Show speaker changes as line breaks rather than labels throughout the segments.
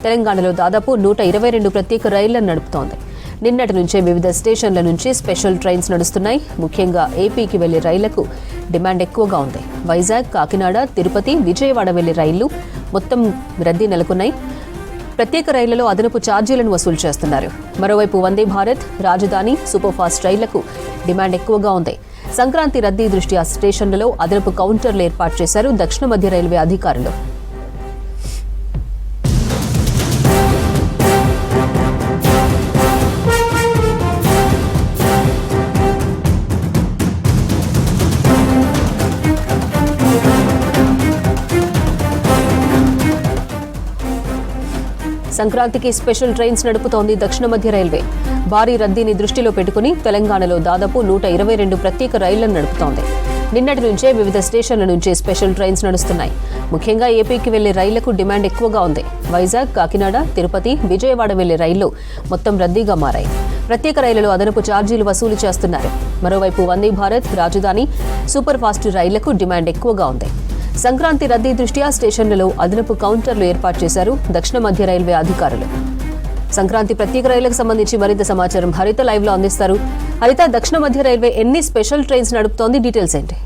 తెలంగాణలో దాదాపు 122 ప్రత్యేక రైళ్లను నడుపుతోంది. నిన్నటి నుంచే వివిధ స్టేషన్ల నుంచి స్పెషల్ ట్రైన్స్ నడుస్తున్నాయి. ముఖ్యంగా ఏపీకి వెళ్లే రైళ్లకు డిమాండ్ ఎక్కువగా ఉంది. వైజాగ్, కాకినాడ, తిరుపతి, విజయవాడ వెళ్లే రైళ్లు మొత్తం రద్దీ నెలకొన్నాయి. ప్రత్యేక రైళ్లలో అదనపు ఛార్జీలను వసూలు చేస్తున్నారు. మరోవైపు వందే భారత్, రాజధాని, సూపర్ ఫాస్ట్ రైళ్లకు డిమాండ్ ఎక్కువగా ఉంది. సంక్రాంతి రద్దీ దృష్ట్యా స్టేషన్లలో అదనపు కౌంటర్లు ఏర్పాటు చేశారు దక్షిణ మధ్య రైల్వే అధికారులు. సంక్రాంతికి స్పెషల్ ట్రైన్స్ నడుపుతోంది దక్షిణ మధ్య రైల్వే. భారీ రద్దీని దృష్టిలో పెట్టుకుని తెలంగాణలో దాదాపు 122 ప్రత్యేక రైళ్లను నడుపుతోంది. నిన్నటి నుంచే వివిధ స్టేషన్ల నుంచి స్పెషల్ ట్రైన్స్ నడుస్తున్నాయి. ముఖ్యంగా ఏపీకి వెళ్లే రైళ్లకు డిమాండ్ ఎక్కువగా ఉంది. వైజాగ్, కాకినాడ, తిరుపతి, విజయవాడ వెళ్లే రైళ్లు మొత్తం రద్దీగా మారాయి. ప్రత్యేక రైళ్లలో అదనపు ఛార్జీలు వసూలు చేస్తున్నారు. మరోవైపు వందే భారత్, రాజధాని, సూపర్ ఫాస్ట్ రైళ్లకు డిమాండ్ ఎక్కువగా ఉంది. సంక్రాంతి రద్దీ దృష్ట్యా స్టేషన్లలో అదనపు కౌంటర్లు ఏర్పాటు చేశారు దక్షిణ మధ్య రైల్వే అధికారులు. సంక్రాంతి ప్రత్యేక రైళ్లకు సంబంధించి మరింత సమాచారం హరిత లైవ్ లో అందిస్తారు. హరిత, దక్షిణ మధ్య రైల్వే ఎన్ని స్పెషల్ ట్రైన్స్ నడుపుతోంది, డీటెయిల్స్ ఏంటి?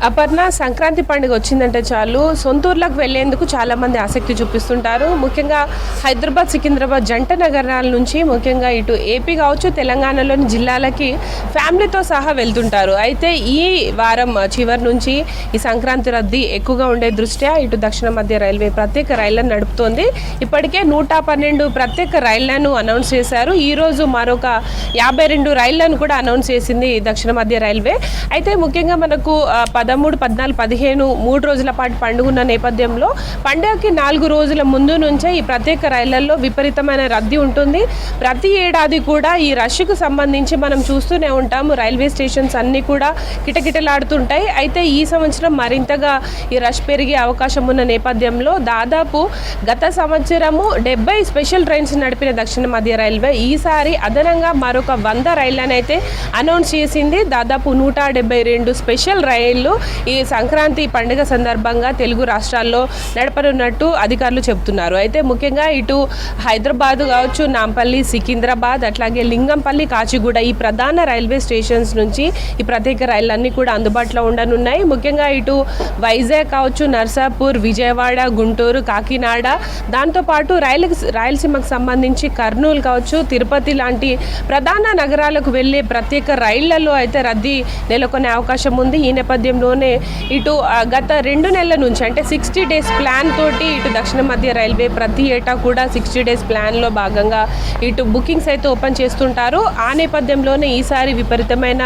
అపర్ణ, సంక్రాంతి పండుగ వచ్చిందంటే చాలు సొంతూర్లకు వెళ్లేందుకు చాలా మంది ఆసక్తి చూపిస్తుంటారు. ముఖ్యంగా హైదరాబాద్, సికింద్రాబాద్ జంట నగరాల నుంచి ముఖ్యంగా ఇటు ఏపీ కావచ్చు, తెలంగాణలోని జిల్లాలకి ఫ్యామిలీతో సహా వెళ్తుంటారు. అయితే ఈ వారం చివరి నుంచి ఈ సంక్రాంతి రద్దీ ఎక్కువగా ఉండే దృష్ట్యా ఇటు దక్షిణ మధ్య రైల్వే ప్రత్యేక రైళ్లను నడుపుతోంది. ఇప్పటికే 112 ప్రత్యేక రైళ్లను అనౌన్స్ చేశారు. ఈ రోజు మరొక 52 రైళ్లను కూడా అనౌన్స్ చేసింది దక్షిణ మధ్య రైల్వే. అయితే ముఖ్యంగా మనకు 13, 14, 15 3 రోజుల పాటు పండుగ ఉన్న నేపథ్యంలో పండుగకి 4 రోజుల ముందు నుంచే ఈ ప్రత్యేక రైళ్లలో విపరీతమైన రద్దీ ఉంటుంది. ప్రతి ఏడాది కూడా ఈ రష్కు సంబంధించి మనం చూస్తూనే ఉంటాము. రైల్వే స్టేషన్స్ అన్నీ కూడా కిటకిటలాడుతుంటాయి. అయితే ఈ సంవత్సరం మరింతగా ఈ రష్ పెరిగే అవకాశం ఉన్న నేపథ్యంలో దాదాపు గత సంవత్సరము 70 స్పెషల్ ట్రైన్స్ నడిపిన దక్షిణ మధ్య రైల్వే ఈసారి అదనంగా మరొక 100 రైళ్లను అయితే అనౌన్స్ చేసింది. దాదాపు 172 స్పెషల్ రైళ్లు ఈ సంక్రాంతి పండుగ సందర్భంగా తెలుగు రాష్ట్రాల్లో నడపనున్నట్టు అధికారులు చెబుతున్నారు. అయితే ముఖ్యంగా ఇటు హైదరాబాద్ కావచ్చు, నాంపల్లి, సికింద్రాబాద్, అట్లాగే లింగంపల్లి, కాచిగూడ ఈ ప్రధాన రైల్వే స్టేషన్స్ నుంచి ఈ ప్రత్యేక రైళ్లన్నీ కూడా అందుబాటులో ఉండనున్నాయి. ముఖ్యంగా ఇటు వైజాగ్ కావచ్చు, నర్సాపూర్, విజయవాడ, గుంటూరు, కాకినాడ, దాంతోపాటు రాయలసీమకు సంబంధించి కర్నూలు కావచ్చు, తిరుపతి లాంటి ప్రధాన నగరాలకు వెళ్లే ప్రత్యేక రైళ్లలో అయితే రద్దీ నెలకొనే అవకాశం ఉంది. ఈ నేపథ్యంలోనే ఇటు గత 2 నెలల నుంచి అంటే 60 డేస్ ప్లాన్ తోటి ఇటు దక్షిణ మధ్య రైల్వే ప్రతి ఏటా కూడా 60 డేస్ ప్లాన్లో భాగంగా ఇటు బుకింగ్స్ అయితే ఓపెన్ చేస్తుంటారు. ఆ నేపథ్యంలోనే ఈసారి విపరీతమైన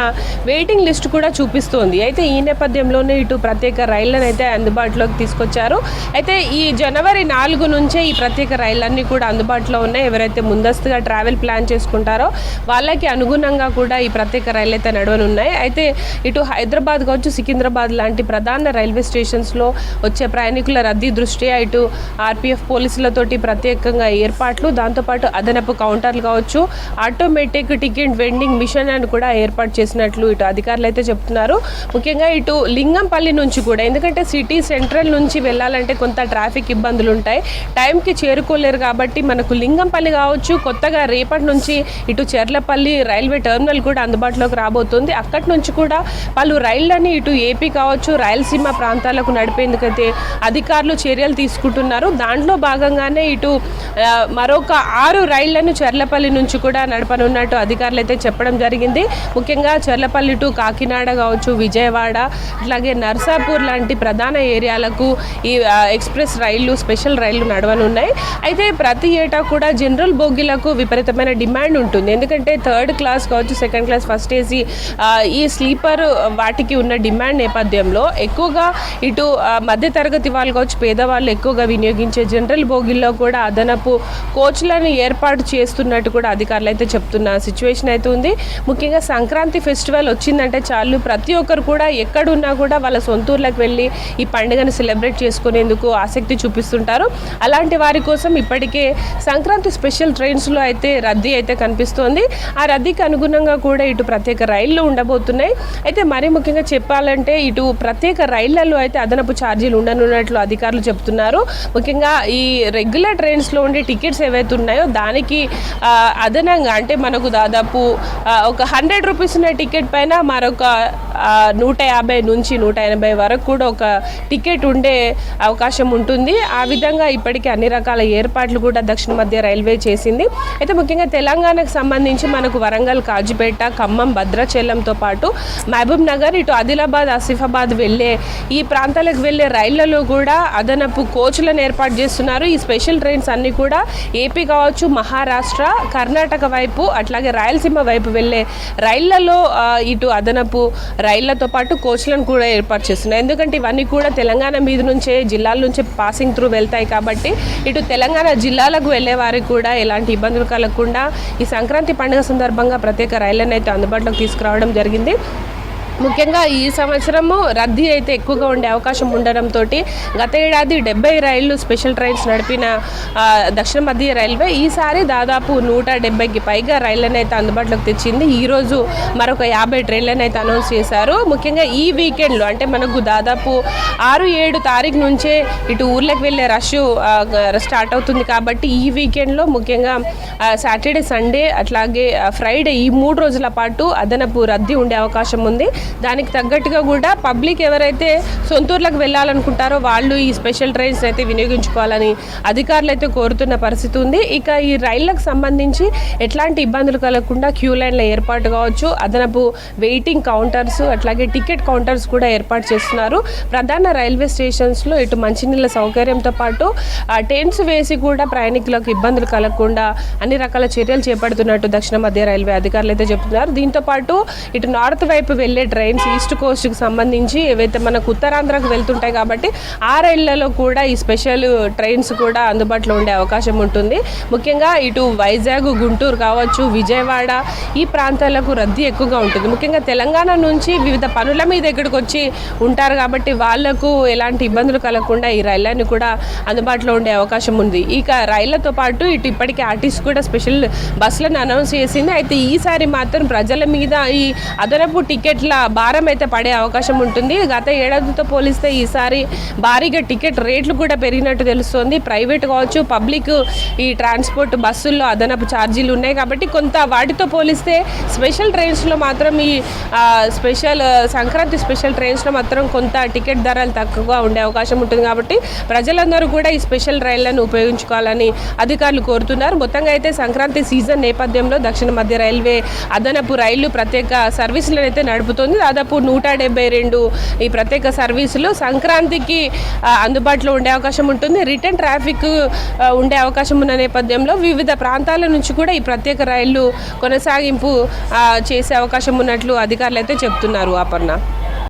వెయిటింగ్ లిస్ట్ కూడా చూపిస్తోంది. అయితే ఈ నేపథ్యంలోనే ఇటు ప్రత్యేక రైళ్లను అయితే అందుబాటులోకి తీసుకొచ్చారు. అయితే ఈ జనవరి 4 నుంచే ఈ ప్రత్యేక రైళ్లన్నీ కూడా అందుబాటులో ఉన్నాయి. ఎవరైతే ముందస్తుగా ట్రావెల్ ప్లాన్ చేసుకుంటారో వాళ్ళకి అనుగుణంగా కూడా ఈ ప్రత్యేక రైళ్ళు అయితే నడవనున్నాయి. అయితే ఇటు హైదరాబాద్ కావచ్చు, సికింద్రాబాద్ లాంటి ప్రధాన రైల్వే స్టేషన్స్లో వచ్చే ప్రయాణికుల రద్దీ దృష్ట్యా ఇటు ఆర్పీఎఫ్ పోలీసులతోటి ప్రత్యేకంగా ఏర్పాట్లు, దాంతోపాటు అదనపు కౌంటర్లు కావచ్చు, ఆటోమేటిక్ టికెట్ వెండింగ్ మిషన్ అని కూడా ఏర్పాటు చేసినట్లు ఇటు అధికారులు అయితే చెప్తున్నారు. ముఖ్యంగా ఇటు లింగంపల్లి నుంచి కూడా, ఎందుకంటే సిటీ సెంట్రల్ నుంచి వెళ్ళాలంటే కొంత ట్రాఫిక్ ఇబ్బందులు ఉంటాయి, టైంకి చేరుకోలేరు. కాబట్టి మనకు లింగంపల్లి కావచ్చు, కొత్తగా రేపటి నుంచి ఇటు చెర్లపల్లి రైల్వే టెర్మినల్ కూడా అందుబాటులోకి రాబోతుంది. అక్కడి నుంచి కూడా పలు రైళ్లని ఇటు ఏపీ కావచ్చు, రాయలసీమ ప్రాంతాలకు నడిపేందుకైతే అధికారులు చర్యలు తీసుకుంటున్నారు. దాంట్లో భాగంగానే ఇటు మరొక 6 రైళ్లను చెర్లపల్లి నుంచి కూడా నడపనున్నట్టు అధికారులు అయితే చెప్పడం జరిగింది. ముఖ్యంగా చెర్లపల్లి టు కాకినాడ కావచ్చు, విజయవాడ, అట్లాగే నర్సాపూర్ లాంటి ప్రధాన ఏరియాలకు ఈ ఎక్స్ప్రెస్ రైళ్లు, స్పెషల్ రైళ్లు నడవనున్నాయి. అయితే ప్రతి ఏటా కూడా జనరల్ బోగీలకు విపరీతమైన డిమాండ్ ఉంటుంది. ఎందుకంటే 3rd క్లాస్ కావచ్చు, 2nd క్లాస్, ఫస్ట్ ఏసీ ఈ స్లీపర్ వాటికి ఉన్న డిమాండ్ నేపథ్యంలో ఎక్కువగా ఇటు మధ్యతరగతి వాళ్ళు కావచ్చు, పేదవాళ్ళు ఎక్కువగా వినియోగించే జనరల్ బోగిల్లో కూడా అదనపు కోచ్లను ఏర్పాటు చేస్తున్నట్టు కూడా అధికారులు అయితే చెప్తున్న సిచ్యువేషన్ అయితే ఉంది. ముఖ్యంగా సంక్రాంతి ఫెస్టివల్ వచ్చిందంటే చాలు ప్రతి ఒక్కరు కూడా ఎక్కడున్నా కూడా వాళ్ళ సొంతూర్లకు వెళ్ళి ఈ పండుగను సెలబ్రేట్ చేసుకునేందుకు ఆసక్తి చూపిస్తుంటారు. అలాంటి వారి కోసం ఇప్పటికే సంక్రాంతి స్పెషల్ ట్రైన్స్లో అయితే రద్దీ అయితే కనిపిస్తోంది. ఆ రద్దీకి అనుగుణంగా కూడా ఇటు ప్రత్యేక రైళ్లు ఉండబోతున్నాయి. అయితే మరీ ముఖ్యంగా చెప్పాలంటే ఇటు ప్రత్యేక రైళ్లలో అయితే అదనపు ఛార్జీలు ఉండనున్నట్లు అధికారులు చెప్తున్నారు. ముఖ్యంగా ఈ రెగ్యులర్ ట్రైన్స్లో ఉండే టికెట్స్ ఏవైతే ఉన్నాయో దానికి అదనంగా అంటే మనకు దాదాపు ఒక 100 రూపీస్ ఉన్న టికెట్ పైన మరొక 150 నుంచి 180 వరకు కూడా ఒక టికెట్ ఉండే అవకాశం ఉంటుంది. ఆ విధంగా ఇప్పటికీ అన్ని రకాల ఏర్పాట్లు కూడా దక్షిణ మధ్య రైల్వే చేసింది. అయితే ముఖ్యంగా తెలంగాణకు సంబంధించి మనకు వరంగల్, కాజిపేట, ఖమ్మం, భద్రాచలంతో పాటు మహబూబ్ నగర్, ఇటు ఆదిలాబాద్, ఆసిఫాబాద్ వెళ్ళే ఈ ప్రాంతాలకు వెళ్ళే రైళ్లలో కూడా అదనపు కోచ్లను ఏర్పాటు చేస్తున్నారు. ఈ స్పెషల్ ట్రైన్స్ అన్నీ కూడా ఏపీ కావచ్చు, మహారాష్ట్ర, కర్ణాటక వైపు అట్లాగే రాయలసీమ వైపు వెళ్ళే రైళ్లలో ఇటు అదనపు రైళ్లతో పాటు కోచ్లను కూడా ఏర్పాటు చేస్తున్నాయి. ఎందుకంటే ఇవన్నీ కూడా తెలంగాణ మీద నుంచే, జిల్లాల నుంచే పాసింగ్ త్రూ వెళ్తాయి కాబట్టి ఇటు తెలంగాణ జిల్లాలకు వెళ్ళే వారికి కూడా ఎలాంటి ఇబ్బందులు కలగకుండా ఈ సంక్రాంతి పండుగ సందర్భంగా ప్రత్యేక రైళ్లను అయితే అందుబాటులోకి తీసుకురావడం జరిగింది. ముఖ్యంగా ఈ సంవత్సరము రద్దీ అయితే ఎక్కువగా ఉండే అవకాశం ఉండడంతో గత ఏడాది 70 రైళ్లు స్పెషల్ ట్రైన్స్ నడిపిన దక్షిణ మధ్య రైల్వే ఈసారి దాదాపు 170కి పైగా రైళ్లను అయితే అందుబాటులోకి తెచ్చింది. ఈరోజు మరొక 50 ట్రైన్లను అయితే అనౌన్స్ చేశారు. ముఖ్యంగా ఈ వీకెండ్లో అంటే మనకు దాదాపు 6-7 తారీఖు నుంచే ఇటు ఊర్లకు వెళ్ళే రష్ స్టార్ట్ అవుతుంది కాబట్టి ఈ వీకెండ్లో ముఖ్యంగా సాటర్డే, సండే అట్లాగే ఫ్రైడే ఈ 3 రోజుల పాటు అదనపు రద్దీ ఉండే అవకాశం ఉంది. దానికి తగ్గట్టుగా కూడా పబ్లిక్ ఎవరైతే సొంతూర్లకు వెళ్ళాలనుకుంటారో వాళ్ళు ఈ స్పెషల్ ట్రైన్స్ అయితే వినియోగించుకోవాలని అధికారులు అయితే కోరుతున్న పరిస్థితి ఉంది. ఇక ఈ రైళ్లకు సంబంధించి ఎట్లాంటి ఇబ్బందులు కలగకుండా క్యూ లైన్ల ఏర్పాటు కావచ్చు, అదనపు వెయిటింగ్ కౌంటర్స్ అట్లాగే టికెట్ కౌంటర్స్ కూడా ఏర్పాటు చేస్తున్నారు. ప్రధాన రైల్వే స్టేషన్స్లో ఇటు మంచినీళ్ళ సౌకర్యంతో పాటు టెంట్స్ వేసి కూడా ప్రయాణికులకు ఇబ్బందులు కలగకుండా అన్ని రకాల చర్యలు చేపడుతున్నట్టు దక్షిణ మధ్య రైల్వే అధికారులు అయితే చెప్తున్నారు. దీంతో పాటు ఇటు నార్త్ వైపు వెళ్ళే ట్రైన్స్ ఈస్ట్ కోస్ట్కి సంబంధించి ఏవైతే మనకు ఉత్తరాంధ్రకు వెళ్తుంటాయి కాబట్టి ఆ రైళ్లలో కూడా ఈ స్పెషల్ ట్రైన్స్ కూడా అందుబాటులో ఉండే అవకాశం ఉంటుంది. ముఖ్యంగా ఇటు వైజాగ్, గుంటూరు కావచ్చు, విజయవాడ ఈ ప్రాంతాలకు రద్దీ ఎక్కువగా ఉంటుంది. ముఖ్యంగా తెలంగాణ నుంచి వివిధ పనుల మీద ఇక్కడికి వచ్చి ఉంటారు కాబట్టి వాళ్లకు ఎలాంటి ఇబ్బందులు కలగకుండా ఈ రైళ్లను కూడా అందుబాటులో ఉండే అవకాశం ఉంది. ఇక రైళ్లతో పాటు ఇటు ఇప్పటికే ఆర్టీసీ కూడా స్పెషల్ బస్సులను అనౌన్స్ చేసింది. అయితే ఈసారి మాత్రం ప్రజల మీద ఈ అదనపు టికెట్ల భారం అయితే పడే అవకాశం ఉంటుంది. గత ఏడాదితో పోలిస్తే ఈసారి భారీగా టికెట్ రేట్లు కూడా పెరిగినట్టు తెలుస్తోంది. ప్రైవేట్ కావచ్చు, పబ్లిక్ ఈ ట్రాన్స్పోర్ట్ బస్సుల్లో అదనపు ఛార్జీలు ఉన్నాయి కాబట్టి కొంత వాటితో పోలిస్తే స్పెషల్ ట్రైన్స్లో మాత్రం ఈ స్పెషల్ సంక్రాంతి స్పెషల్ ట్రైన్స్లో మాత్రం కొంత టికెట్ ధరలు తక్కువగా ఉండే అవకాశం ఉంటుంది కాబట్టి ప్రజలందరూ కూడా ఈ స్పెషల్ రైళ్లను ఉపయోగించుకోవాలని అధికారులు కోరుతున్నారు. మొత్తంగా అయితే సంక్రాంతి సీజన్ నేపథ్యంలో దక్షిణ మధ్య రైల్వే అదనపు రైళ్లు ప్రత్యేక సర్వీసులను అయితే నడుపుతోంది. దాదాపు 172 ఈ ప్రత్యేక సర్వీసులు సంక్రాంతికి అందుబాటులో ఉండే అవకాశం ఉంటుంది. రిటర్న్ ట్రాఫిక్ ఉండే అవకాశం ఉన్న నేపథ్యంలో వివిధ ప్రాంతాల నుంచి కూడా ఈ ప్రత్యేక రైళ్లు కొనసాగింపు చేసే అవకాశం ఉన్నట్లు అధికారులు అయితే చెప్తున్నారు. అపర్ణ.